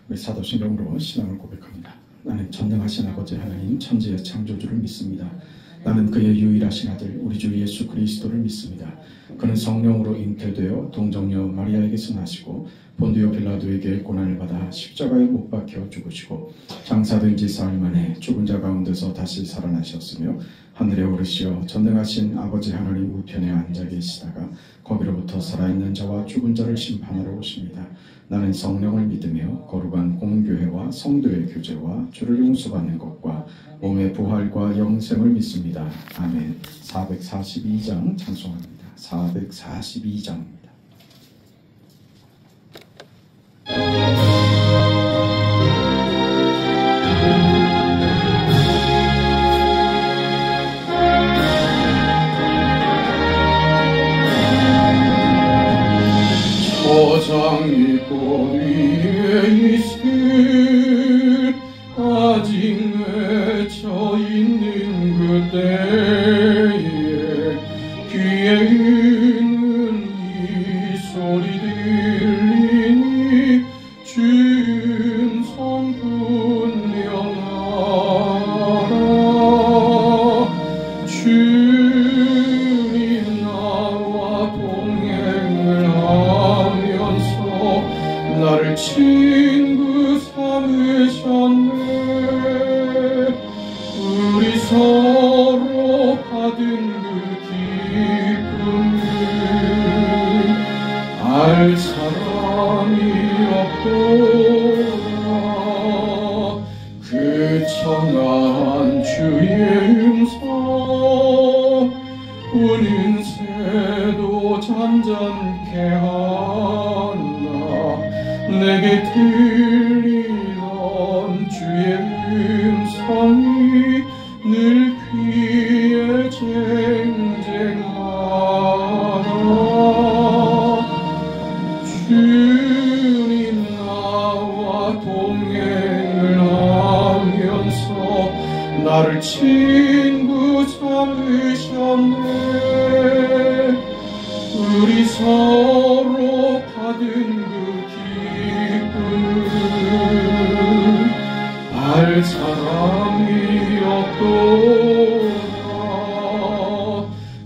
우리 사도신경으로 신앙을 고백합니다. 나는 전능하신 아버지 하나님 천지의 창조주를 믿습니다. 나는 그의 유일하신 아들 우리 주 예수 그리스도를 믿습니다. 그는 성령으로 잉태되어 동정녀 마리아에게서 나시고 본디오 빌라도에게 고난을 받아 십자가에 못 박혀 죽으시고 장사된 지 사흘 만에 죽은 자 가운데서 다시 살아나셨으며 하늘에 오르시어 전능하신 아버지 하나님 우편에 앉아 계시다가 거기로부터 살아있는 자와 죽은 자를 심판하러 오십니다. 나는 성령을 믿으며 거룩한 공교회와 성도의 교제와 주를 용서받는 것과 몸의 부활과 영생을 믿습니다. 아멘. 442장 찬송합니다. 442장입니다. 저장이 꽃 위에 있을 아직 맺혀 있는 그때에 귀에 있는 이 소리 들리니 준성 분명하라. 주님 나와 동행을 하면서 나를 친구 삼으셨네. 우리 서로 받은 그 기쁨을 알 사람이 없도다. 그 청한 주의 음성 우는 새도 잠잠케 하나. 내게 들리던 주의 음성이 늘 귀에 쟁쟁하라. 주님 나와 동행을 하면서 나를 친구 삼으셨네. 우리 서로 받은 그 기쁨을 알 사람이 없도다.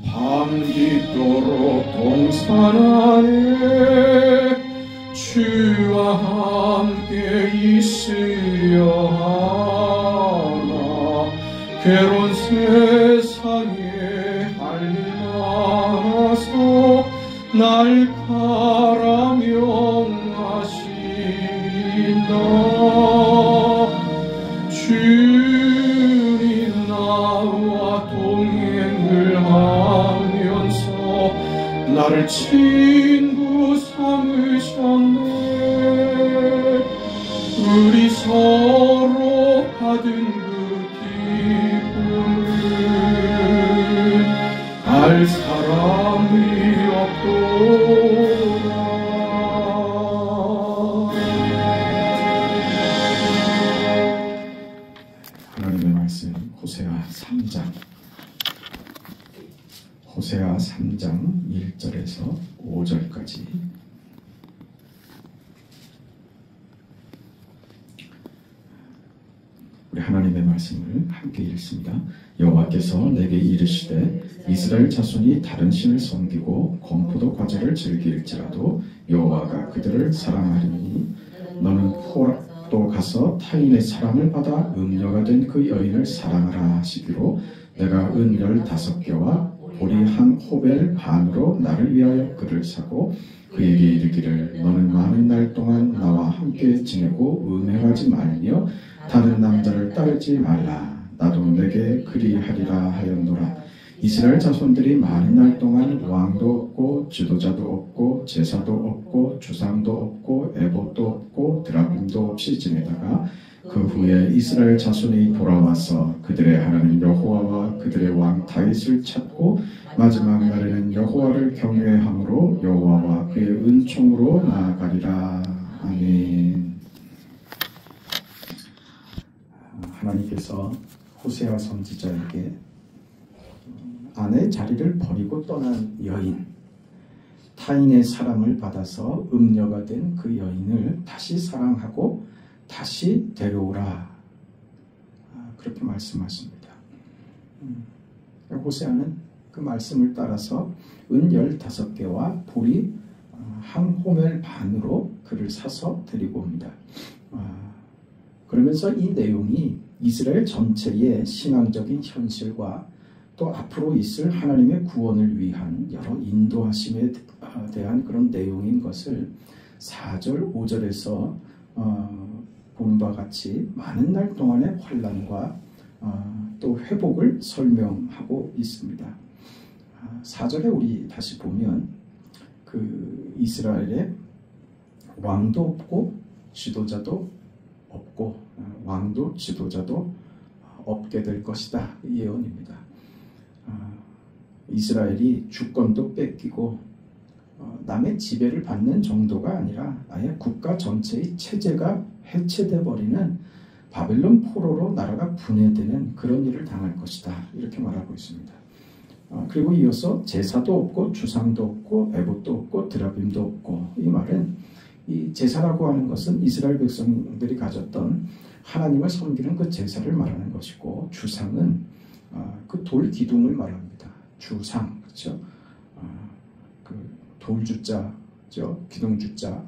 밤 깊도록 동산 안에 주와 함께 있으려 하나. 괴로운 세상에 할 일 많아서 날카라 명하신다. 주님 나와 동행을 하면서 나를 친구 삼으셨네. 우리 서로 받은 그 기쁨을 알 사람이 없도다. 하나님의 말씀 호세아 3장 호세아 3장 1절에서 5절까지 우리 하나님의 말씀을 함께 읽습니다. 여호와께서 내게 이르시되 이스라엘 자손이 다른 신을 섬기고 건포도 과자를 즐길지라도 여호와가 그들을 사랑하리니 너는 호락도 가서 타인의 사랑을 받아 음녀가 된 그 여인을 사랑하라 하시기로 내가 은 15개와 보리 한 호벨 반으로 나를 위하여 그를 사고 그에게 이르기를 너는 많은 날 동안 나와 함께 지내고 음행하지 말며 다른 남자를 따르지 말라. 나도 내게 그리하리라 하였노라. 이스라엘 자손들이 많은 날 동안 왕도 없고 지도자도 없고 제사도 없고 주상도 없고 에봇도 없고 드라빔도 없이 지내다가 그 후에 이스라엘 자손이 돌아와서 그들의 하나님 여호와와 그들의 왕 다윗을 찾고 마지막 날에는 여호와를 경외함으로 여호와와 그의 은총으로 나아가리라. 아멘. 하나님께서 호세아 선지자에게 아내의 자리를 버리고 떠난 여인, 타인의 사랑을 받아서 음녀가 된 그 여인을 다시 사랑하고 다시 데려오라. 그렇게 말씀하십니다. 호세아는 그 말씀을 따라서 은 15개와 보리 한 호멜 반으로 그를 사서 데리고 옵니다. 그러면서 이 내용이 이스라엘 전체의 신앙적인 현실과 또 앞으로 있을 하나님의 구원을 위한 여러 인도하심에 대한 그런 내용인 것을 4절, 5절에서 보는 바와 같이 많은 날 동안의 환난과 또 회복을 설명하고 있습니다. 4절에 우리 다시 보면 그 이스라엘에 왕도 없고 지도자도 없고 왕도 지도자도 없게 될 것이다. 예언입니다. 이스라엘이 주권도 뺏기고 남의 지배를 받는 정도가 아니라 아예 국가 전체의 체제가 해체돼 버리는 바벨론 포로로 나라가 분해되는 그런 일을 당할 것이다. 이렇게 말하고 있습니다. 그리고 이어서 제사도 없고 주상도 없고 에봇도 없고 드라빔도 없고, 이 말은 이 제사라고 하는 것은 이스라엘 백성들이 가졌던 하나님을 섬기는 그 제사를 말하는 것이고, 주상은 그 돌 기둥을 말합니다. 주상, 그렇죠? 그 돌주자죠, 기둥주자,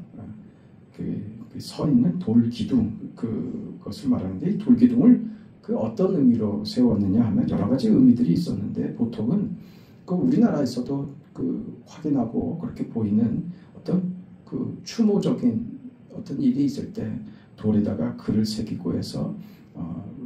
그 서 있는 돌 기둥, 그것을 말하는데, 이 돌 기둥을 그 어떤 의미로 세웠느냐 하면 여러 가지 의미들이 있었는데, 보통은 그 우리나라에서도 그 확인하고 그렇게 보이는 어떤 그 추모적인 어떤 일이 있을 때 돌에다가 글을 새기고 해서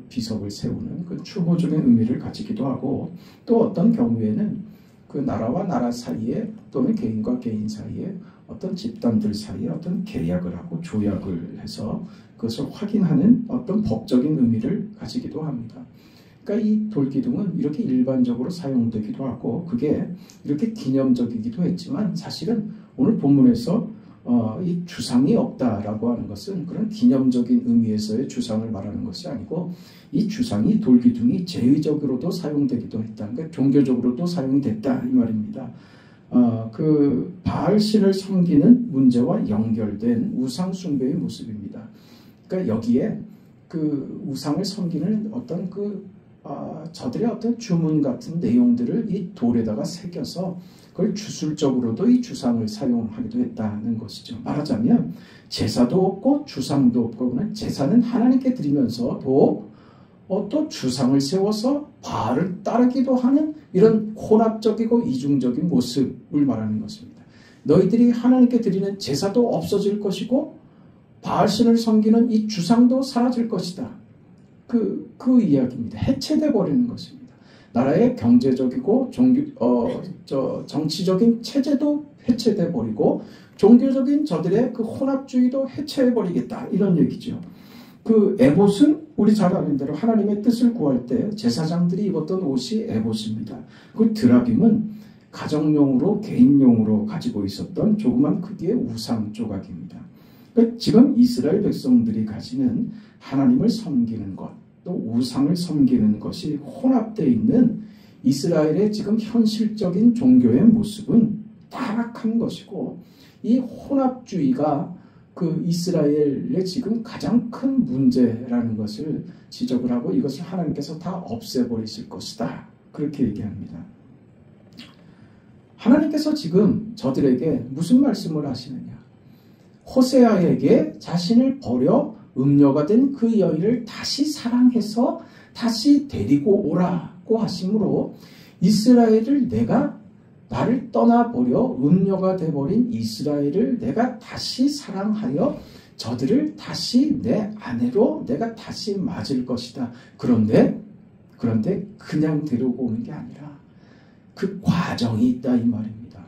비석을 세우는 그 추모적인 의미를 가지기도 하고, 또 어떤 경우에는 그 나라와 나라 사이에 또는 개인과 개인 사이에 어떤 집단들 사이에 어떤 계약을 하고 조약을 해서 그것을 확인하는 어떤 법적인 의미를 가지기도 합니다. 그러니까 이 돌기둥은 이렇게 일반적으로 사용되기도 하고, 그게 이렇게 기념적이기도 했지만, 사실은 오늘 본문에서 이 주상이 없다라고 하는 것은 그런 기념적인 의미에서의 주상을 말하는 것이 아니고, 이 주상이 돌기둥이 제의적으로도 사용되기도 했다. 그러니까 종교적으로도 사용됐다, 이 말입니다. 그 바알 신을 섬기는 문제와 연결된 우상 숭배의 모습입니다. 그러니까 여기에 그 우상을 섬기는 어떤 저들의 어떤 주문 같은 내용들을 이 돌에다가 새겨서 그걸 주술적으로도 이 주상을 사용하기도 했다는 것이죠. 말하자면 제사도 없고 주상도 없고, 제사는 하나님께 드리면서 또 주상을 세워서 바알을 따르기도 하는 이런 혼합적이고 이중적인 모습을 말하는 것입니다. 너희들이 하나님께 드리는 제사도 없어질 것이고 바알신을 섬기는 이 주상도 사라질 것이다. 그 이야기입니다. 해체돼 버리는 것입니다. 나라의 경제적이고 정치적인 체제도 해체돼 버리고, 종교적인 저들의 그 혼합주의도 해체해 버리겠다, 이런 얘기죠. 그 에봇은 우리 잘 아는 대로 하나님의 뜻을 구할 때 제사장들이 입었던 옷이 에봇입니다. 그 드라빔은 가정용으로 개인용으로 가지고 있었던 조그만 크기의 우상 조각입니다. 그러니까 지금 이스라엘 백성들이 가지는 하나님을 섬기는 것, 또 우상을 섬기는 것이 혼합되어 있는 이스라엘의 지금 현실적인 종교의 모습은 타락한 것이고, 이 혼합주의가 그 이스라엘의 지금 가장 큰 문제라는 것을 지적을 하고, 이것을 하나님께서 다 없애버리실 것이다, 그렇게 얘기합니다. 하나님께서 지금 저들에게 무슨 말씀을 하시느냐? 호세아에게 자신을 버려 음녀가 된 그 여인을 다시 사랑해서 다시 데리고 오라고 하심으로, 이스라엘을 나를 떠나버려 음녀가 돼버린 이스라엘을 내가 다시 사랑하여 저들을 다시 내 아내로 내가 다시 맞을 것이다. 그런데 그냥 데리고 오는 게 아니라 그 과정이 있다, 이 말입니다.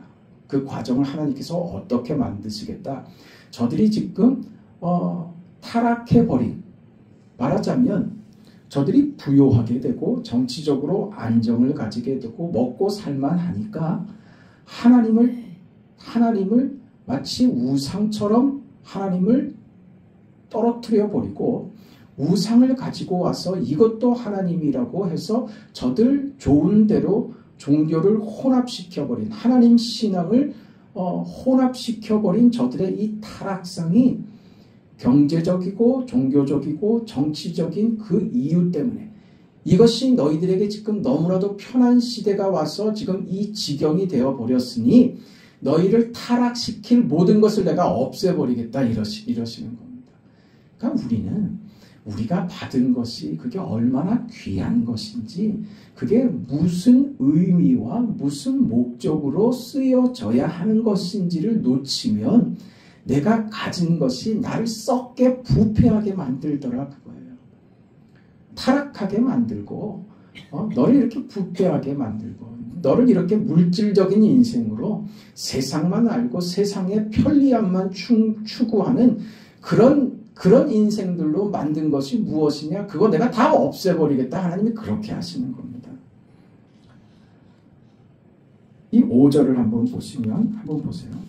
그 과정을 하나님께서 어떻게 만드시겠다. 저들이 지금 타락해버린, 말하자면 저들이 부요하게 되고 정치적으로 안정을 가지게 되고 먹고 살만하니까 하나님을 마치 우상처럼 하나님을 떨어뜨려 버리고, 우상을 가지고 와서 이것도 하나님이라고 해서 저들 좋은 대로 종교를 혼합시켜버린, 하나님 신앙을 혼합시켜버린 저들의 이 타락상이 경제적이고 종교적이고 정치적인 그 이유 때문에 이것이 너희들에게 지금 너무나도 편한 시대가 와서 지금 이 지경이 되어 버렸으니 너희를 타락시킬 모든 것을 내가 없애버리겠다 이러시는 겁니다. 그러니까 우리가 받은 것이 그게 얼마나 귀한 것인지 그게 무슨 의미와 무슨 목적으로 쓰여져야 하는 것인지를 놓치면 내가 가진 것이 나를 썩게 부패하게 만들더라 그거예요. 타락하게 만들고 너를 이렇게 부패하게 만들고 너를 이렇게 물질적인 인생으로 세상만 알고 세상의 편리함만 추구하는 그런 인생들로 만든 것이 무엇이냐? 그거 내가 다 없애버리겠다. 하나님이 그렇게 하시는 겁니다. 이 5절을 한번 보세요.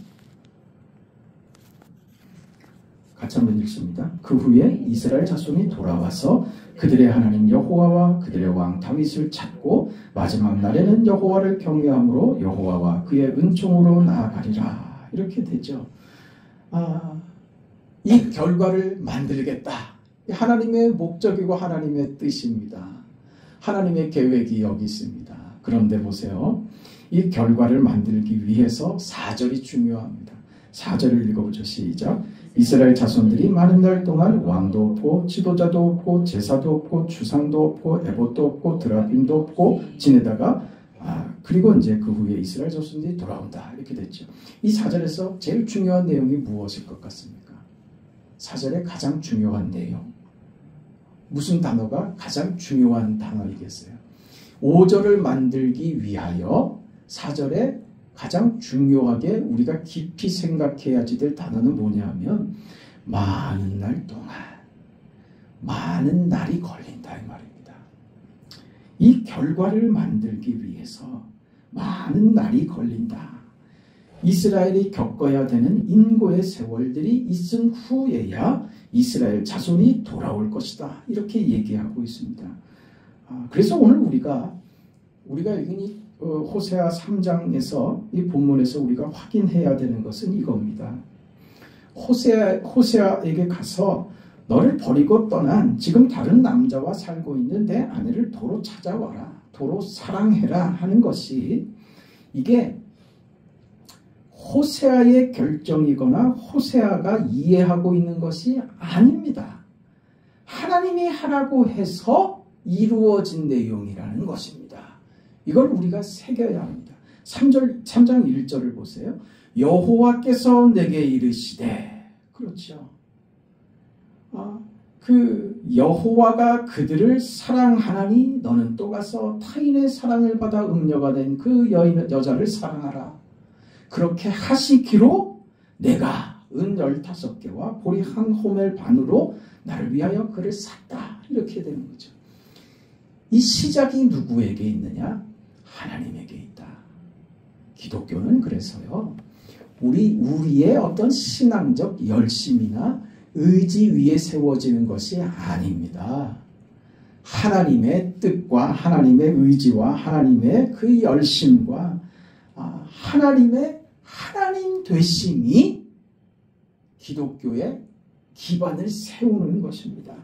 같이 한번 읽습니다. 그 후에 이스라엘 자손이 돌아와서 그들의 하나님 여호와와 그들의 왕 다윗을 찾고 마지막 날에는 여호와를 경외함으로 여호와와 그의 은총으로 나아가리라. 이렇게 되죠. 이 결과를 만들겠다. 하나님의 목적이고 하나님의 뜻입니다. 하나님의 계획이 여기 있습니다. 그런데 보세요. 이 결과를 만들기 위해서 4절이 중요합니다. 4절을 읽어보죠. 시작. 이스라엘 자손들이 많은 날 동안 왕도 없고 지도자도 없고 제사도 없고 주상도 없고 에봇도 없고 드라빔도 없고 지내다가 그리고 이제 그 후에 이스라엘 자손들이 돌아온다. 이렇게 됐죠. 이 4절에서 제일 중요한 내용이 무엇일 것 같습니까? 4절의 가장 중요한 내용. 무슨 단어가 가장 중요한 단어이겠어요? 5절을 만들기 위하여 4절에 가장 중요하게 우리가 깊이 생각해야지 될 단어는 뭐냐 하면 많은 날 동안 많은 날이 걸린다 이 말입니다. 이 결과를 만들기 위해서 많은 날이 걸린다. 이스라엘이 겪어야 되는 인고의 세월들이 있은 후에야 이스라엘 자손이 돌아올 것이다. 이렇게 얘기하고 있습니다. 그래서 오늘 우리가 여기 호세아 3장에서 이 본문에서 우리가 확인해야 되는 것은 이겁니다. 호세아에게 가서 너를 버리고 떠난 지금 다른 남자와 살고 있는 내 아내를 도로 찾아와라. 도로 사랑해라 하는 것이 이게 호세아의 결정이거나 호세아가 이해하고 있는 것이 아닙니다. 하나님이 하라고 해서 이루어진 내용이라는 것입니다. 이걸 우리가 새겨야 합니다. 3장 1절을 보세요. 여호와께서 내게 이르시되 그렇죠. 그 여호와가 그들을 사랑하나니 너는 또 가서 타인의 사랑을 받아 음녀가 된 그 여자를 사랑하라. 그렇게 하시기로 내가 은 15개와 보리 한 호멜 반으로 나를 위하여 그를 샀다. 이렇게 되는 거죠. 이 시작이 누구에게 있느냐? 하나님에게 있다. 기독교는 그래서요. 우리의 어떤 신앙적 열심이나 의지 위에 세워지는 것이 아닙니다. 하나님의 뜻과 하나님의 의지와 하나님의 그 열심과 하나님의 하나님 되심이 기독교의 기반을 세우는 것입니다.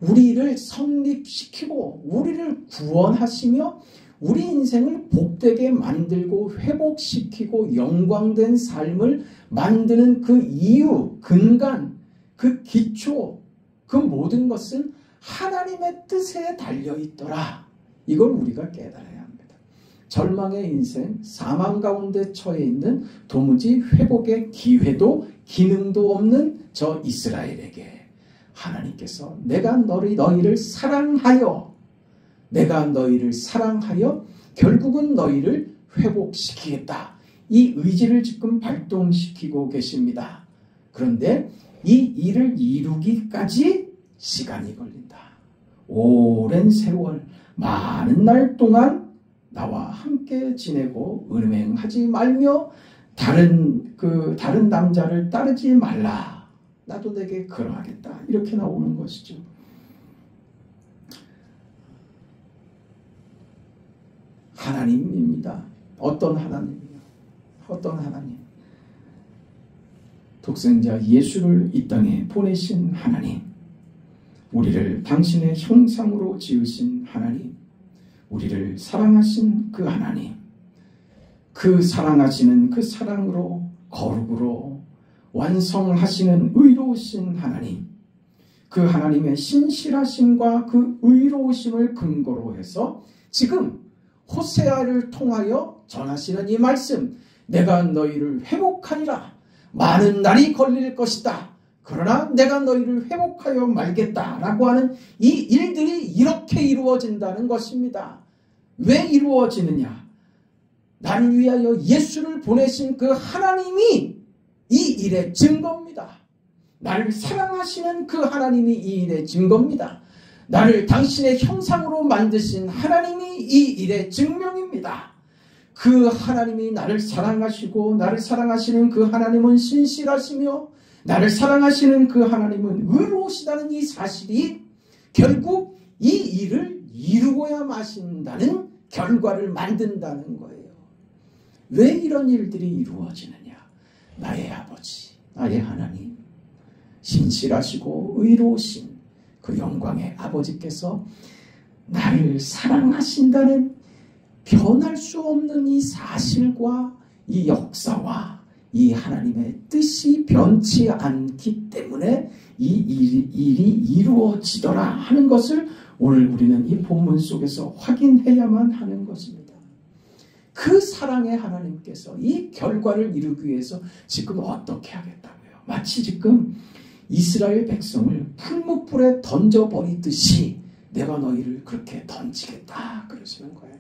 우리를 성립시키고 우리를 구원하시며 우리 인생을 복되게 만들고 회복시키고 영광된 삶을 만드는 그 이유, 근간, 그 기초, 그 모든 것은 하나님의 뜻에 달려있더라. 이걸 우리가 깨달아야 합니다. 절망의 인생, 사망 가운데 처해 있는 도무지 회복의 기회도 기능도 없는 저 이스라엘에게 하나님께서 내가 너희를 사랑하여 결국은 너희를 회복시키겠다. 이 의지를 지금 발동시키고 계십니다. 그런데 이 일을 이루기까지 시간이 걸린다. 오랜 세월, 많은 날 동안 나와 함께 지내고 음행하지 말며 다른 남자를 따르지 말라. 나도 내게 그러하겠다. 이렇게 나오는 것이죠. 하나님입니다. 어떤 하나님이요? 어떤 하나님? 독생자 예수를 이 땅에 보내신 하나님, 우리를 당신의 형상으로 지으신 하나님, 우리를 사랑하신 그 하나님, 그 사랑하시는 그 사랑으로 거룩으로 완성하시는 의로우신 하나님, 그 하나님의 신실하심과 그 의로우심을 근거로 해서 지금 호세아를 통하여 전하시는 이 말씀, 내가 너희를 회복하리라. 많은 날이 걸릴 것이다. 그러나 내가 너희를 회복하여 말겠다. 라고 하는 이 일들이 이렇게 이루어진다는 것입니다. 왜 이루어지느냐? 나를 위하여 예수를 보내신 그 하나님이 이 일의 증거입니다. 나를 사랑하시는 그 하나님이 이 일의 증거입니다. 나를 당신의 형상으로 만드신 하나님이 이 일의 증명입니다. 그 하나님이 나를 사랑하시고 나를 사랑하시는 그 하나님은 신실하시며 나를 사랑하시는 그 하나님은 의로우시다는 이 사실이 결국 이 일을 이루어야 마신다는 결과를 만든다는 거예요. 왜 이런 일들이 이루어지느냐? 나의 아버지, 나의 하나님, 신실하시고 의로우신 그 영광의 아버지께서 나를 사랑하신다는 변할 수 없는 이 사실과 이 역사와 이 하나님의 뜻이 변치 않기 때문에 이 일이 이루어지더라 하는 것을 오늘 우리는 이 본문 속에서 확인해야만 하는 것입니다. 그 사랑의 하나님께서 이 결과를 이루기 위해서 지금 어떻게 하겠다고요? 마치 지금 이스라엘 백성을 풀무불에 던져버리듯이 내가 너희를 그렇게 던지겠다 그러시는 거예요.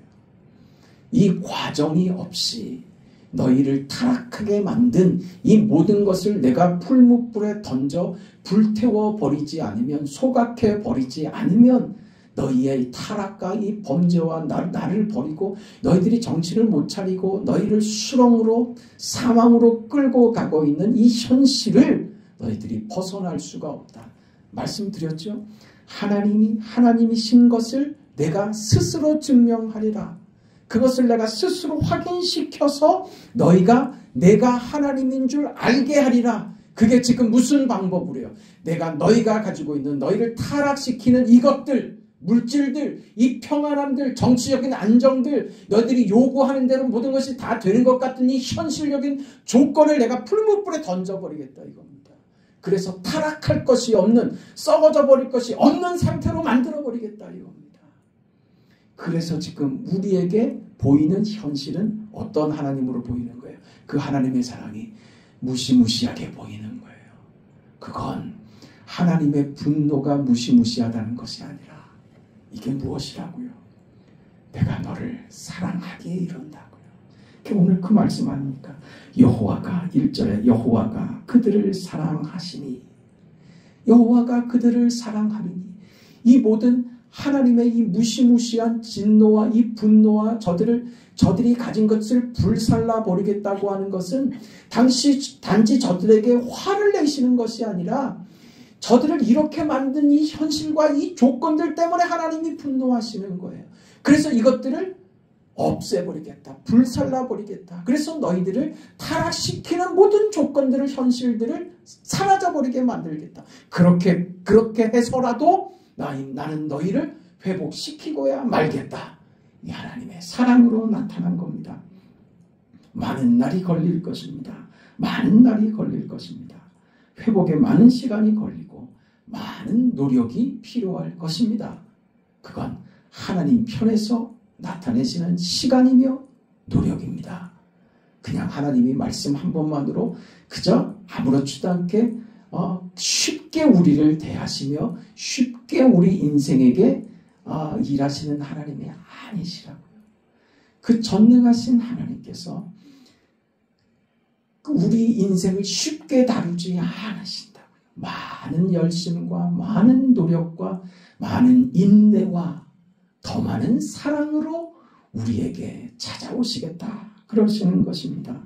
이 과정이 없이 너희를 타락하게 만든 이 모든 것을 내가 풀무불에 던져 불태워 버리지 않으면, 소각해 버리지 않으면 너희의 타락과 이 범죄와 나를 버리고 너희들이 정신을 못 차리고 너희를 수렁으로 사망으로 끌고 가고 있는 이 현실을 너희들이 벗어날 수가 없다. 말씀드렸죠? 하나님이신 것을 내가 스스로 증명하리라. 그것을 내가 스스로 확인시켜서 내가 하나님인 줄 알게 하리라. 그게 지금 무슨 방법으로요? 내가 너희가 가지고 있는 너희를 타락시키는 이것들, 물질들, 이 평안함들, 정치적인 안정들, 너희들이 요구하는 대로 모든 것이 다 되는 것 같은 이 현실적인 조건을 내가 풀무불에 던져버리겠다 이겁니다. 그래서 타락할 것이 없는, 썩어져 버릴 것이 없는 상태로 만들어버리겠다 이겁니다. 그래서 지금 우리에게 보이는 현실은 어떤 하나님으로 보이는 거예요? 그 하나님의 사랑이 무시무시하게 보이는 거예요. 그건 하나님의 분노가 무시무시하다는 것이 아니라 이게 무엇이라고요? 내가 너를 사랑하기에 이른다고요. 오늘 그 말씀 아닙니까? 여호와가 1절에 여호와가 그들을 사랑하시니, 여호와가 그들을 사랑하리니, 이 모든 하나님의 이 무시무시한 진노와 이 분노와 저들이 가진 것을 불살라 버리겠다고 하는 것은 단지 저들에게 화를 내시는 것이 아니라 저들을 이렇게 만든 이 현실과 이 조건들 때문에 하나님이 분노하시는 거예요. 그래서 이것들을 없애버리겠다. 불살라버리겠다. 그래서 너희들을 타락시키는 모든 조건들을, 현실들을 사라져버리게 만들겠다. 그렇게 해서라도 나는 너희를 회복시키고야 말겠다. 이 하나님의 사랑으로 나타난 겁니다. 많은 날이 걸릴 것입니다. 많은 날이 걸릴 것입니다. 회복에 많은 시간이 걸리고 많은 노력이 필요할 것입니다. 그건 하나님 편에서 나타내시는 시간이며 노력입니다. 그냥 하나님이 말씀 한 번만으로 그저 아무렇지도 않게 쉽게 우리를 대하시며 쉽게 우리 인생에게 일하시는 하나님이 아니시라고요. 그 전능하신 하나님께서 우리 인생을 쉽게 다루지 않으신다고요. 많은 열심과 많은 노력과 많은 인내와 더 많은 사랑으로 우리에게 찾아오시겠다 그러시는 것입니다.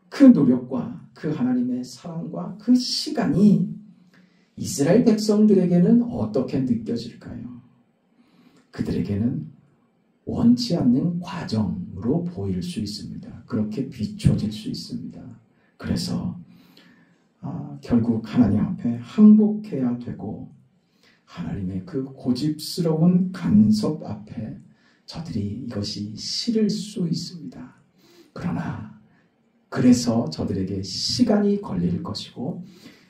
그 노력과 그 하나님의 사랑과 그 시간이 이스라엘 백성들에게는 어떻게 느껴질까요? 그들에게는 원치 않는 과정으로 보일 수 있습니다. 그렇게 비춰질 수 있습니다. 그래서 결국 하나님 앞에 항복해야 되고 하나님의 그 고집스러운 간섭 앞에 저들이 이것이 싫을 수 있습니다. 그러나 그래서 저들에게 시간이 걸릴 것이고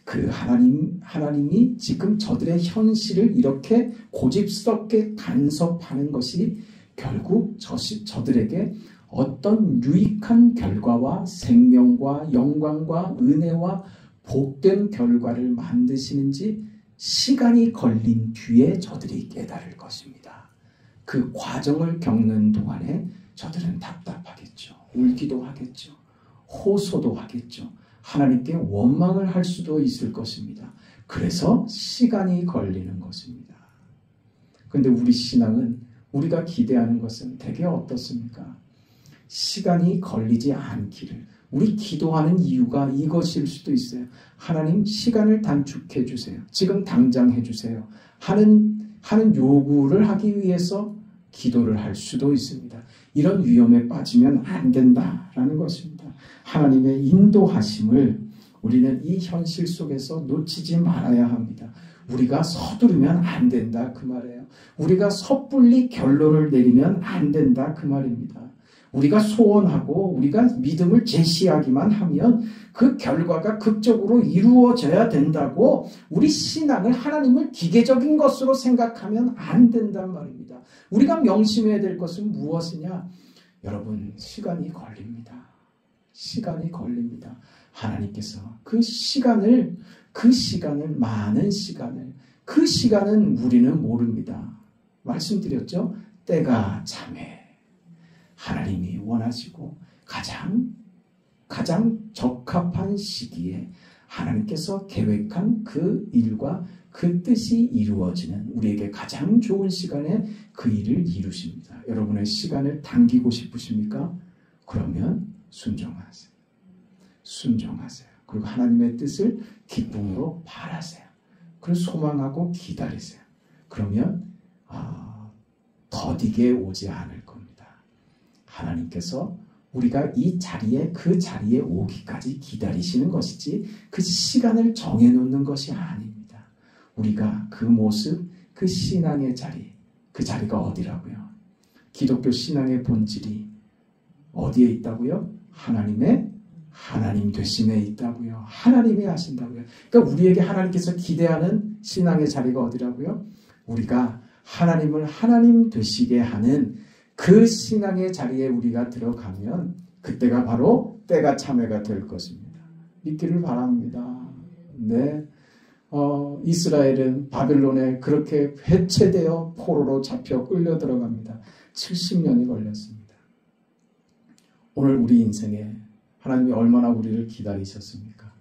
그 하나님이 지금 저들의 현실을 이렇게 고집스럽게 간섭하는 것이 결국 저들에게 어떤 유익한 결과와 생명과 영광과 은혜와 복된 결과를 만드시는지 시간이 걸린 뒤에 저들이 깨달을 것입니다. 그 과정을 겪는 동안에 저들은 답답하겠죠. 울기도 하겠죠. 호소도 하겠죠. 하나님께 원망을 할 수도 있을 것입니다. 그래서 시간이 걸리는 것입니다. 그런데 우리 신앙은 우리가 기대하는 것은 대개 어떻습니까? 시간이 걸리지 않기를. 우리 기도하는 이유가 이것일 수도 있어요. 하나님 시간을 단축해 주세요. 지금 당장 해주세요. 하는 요구를 하기 위해서 기도를 할 수도 있습니다. 이런 위험에 빠지면 안 된다라는 것입니다. 하나님의 인도하심을 우리는 이 현실 속에서 놓치지 말아야 합니다. 우리가 서두르면 안 된다 그 말이에요. 우리가 섣불리 결론을 내리면 안 된다 그 말입니다. 우리가 소원하고 우리가 믿음을 제시하기만 하면 그 결과가 극적으로 이루어져야 된다고 우리 신앙을 하나님을 기계적인 것으로 생각하면 안 된단 말입니다. 우리가 명심해야 될 것은 무엇이냐? 여러분, 시간이 걸립니다. 시간이 걸립니다. 하나님께서 그 시간은 우리는 모릅니다. 말씀드렸죠? 때가 참해. 하나님이 원하시고 가장 적합한 시기에 하나님께서 계획한 그 일과 그 뜻이 이루어지는 우리에게 가장 좋은 시간에 그 일을 이루십니다. 여러분의 시간을 당기고 싶으십니까? 그러면 순종하세요. 그리고 하나님의 뜻을 기쁨으로 바라세요. 그리고 소망하고 기다리세요. 그러면 더디게 오지 않을 겁니다. 하나님께서 우리가 그 자리에 오기까지 기다리시는 것이지 그 시간을 정해놓는 것이 아닙니다. 우리가 그 모습, 그 신앙의 자리, 그 자리가 어디라고요? 기독교 신앙의 본질이 어디에 있다고요? 하나님 되심에 있다고요. 하나님이 하신다고요. 그러니까 우리에게 하나님께서 기대하는 신앙의 자리가 어디라고요? 우리가 하나님을 하나님 되시게 하는 그 신앙의 자리에 우리가 들어가면 그때가 바로 때가 참회가 될 것입니다. 믿기를 바랍니다. 네. 이스라엘은 바벨론에 그렇게 해체되어 포로로 잡혀 끌려 들어갑니다. 70년이 걸렸습니다. 오늘 우리 인생에 하나님이 얼마나 우리를 기다리셨습니까?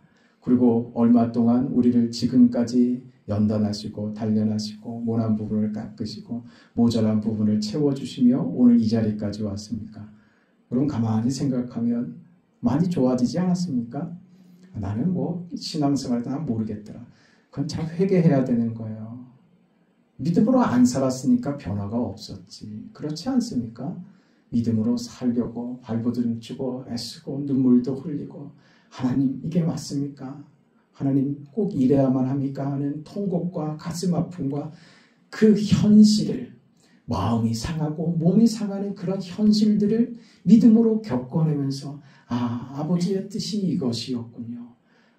그리고 얼마 동안 우리를 지금까지 연단하시고 단련하시고 모난 부분을 깎으시고 모자란 부분을 채워주시며 오늘 이 자리까지 왔습니까? 그럼 가만히 생각하면 많이 좋아지지 않았습니까? 나는 신앙생활도 난 모르겠더라. 그건 참 회개해야 되는 거예요. 믿음으로 안 살았으니까 변화가 없었지. 그렇지 않습니까? 믿음으로 살려고 발버둥치고 애쓰고 눈물도 흘리고 하나님 이게 맞습니까? 하나님 꼭 이래야만 합니까? 하는 통곡과 가슴 아픔과 그 현실을 마음이 상하고 몸이 상하는 그런 현실들을 믿음으로 겪어내면서 아버지의 뜻이 이것이었군요.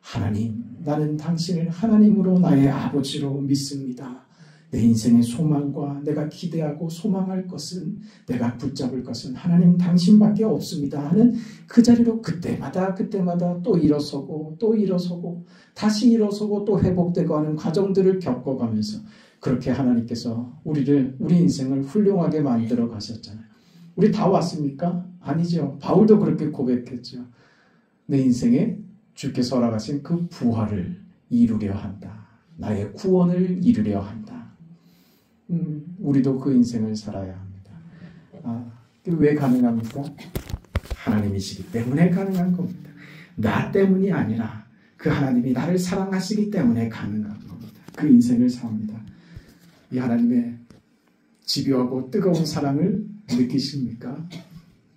하나님, 나는 당신을 하나님으로 나의 아버지로 믿습니다. 내 인생의 소망과 내가 기대하고 소망할 것은 내가 붙잡을 것은 하나님 당신밖에 없습니다 하는 그 자리로 그때마다 또 일어서고 다시 일어서고 또 회복되고 하는 과정들을 겪어가면서 그렇게 하나님께서 우리 인생을 훌륭하게 만들어 가셨잖아요. 우리 다 왔습니까? 아니죠. 바울도 그렇게 고백했죠. 내 인생에 주께서 허락하신 그 부활을 이루려 한다. 나의 구원을 이루려 한다. 우리도 그 인생을 살아야 합니다. 왜 가능합니까? 하나님이시기 때문에 가능한 겁니다. 나 때문이 아니라 그 하나님이 나를 사랑하시기 때문에 가능한 겁니다. 그 인생을 삽니다. 이 하나님의 집요하고 뜨거운 사랑을 느끼십니까?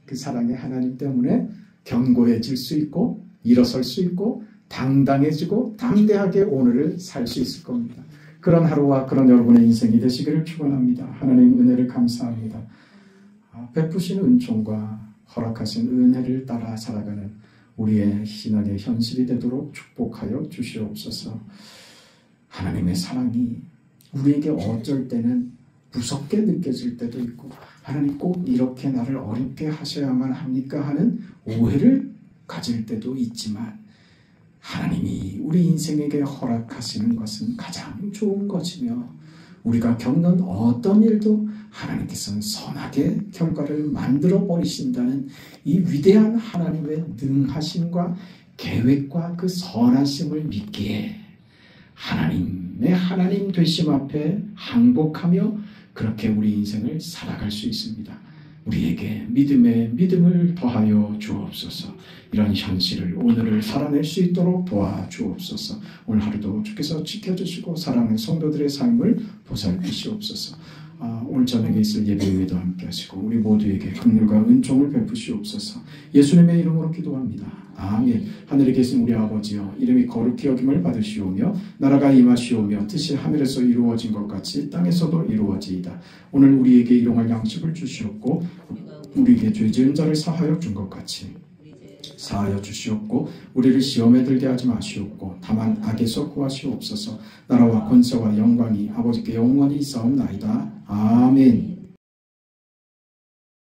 그 사랑의 하나님 때문에 견고해질 수 있고 일어설 수 있고 당당해지고 담대하게 오늘을 살 수 있을 겁니다. 그런 하루와 그런 여러분의 인생이 되시기를 축원합니다. 하나님 은혜를 감사합니다. 베푸신 은총과 허락하신 은혜를 따라 살아가는 우리의 신앙의 현실이 되도록 축복하여 주시옵소서. 하나님의 사랑이 우리에게 어쩔 때는 무섭게 느껴질 때도 있고, 하나님 꼭 이렇게 나를 어렵게 하셔야만 합니까 하는 오해를 가질 때도 있지만, 하나님이 우리 인생에게 허락하시는 것은 가장 좋은 것이며, 우리가 겪는 어떤 일도 하나님께서는 선하게 결과를 만들어 버리신다는 이 위대한 하나님의 능하심과 계획과 그 선하심을 믿기에 하나님의 하나님 되심 앞에 항복하며 그렇게 우리 인생을 살아갈 수 있습니다. 우리에게 믿음에 믿음을 더하여 주옵소서. 이런 현실을 오늘을 살아낼 수 있도록 도와주옵소서. 오늘 하루도 주께서 지켜주시고 사랑하는 성도들의 삶을 보살피시옵소서. 오늘 저녁에 있을 예배위에도 함께 하시고 우리 모두에게 긍휼과 은총을 베푸시옵소서. 예수님의 이름으로 기도합니다. 아멘. 하늘에 계신 우리 아버지여, 이름이 거룩히 여김을 받으시오며 나라가 임하시오며 뜻이 하늘에서 이루어진 것 같이 땅에서도 이루어지이다. 오늘 우리에게 일용할 양식을 주시옵고 우리에게 죄 지은 자를 사하여 준 것 같이 사하여 주시옵고 우리를 시험에 들게 하지 마시옵고 다만 악에서 구하시옵소서. 나라와 권세와 영광이 아버지께 영원히 있사옵나이다. 아멘.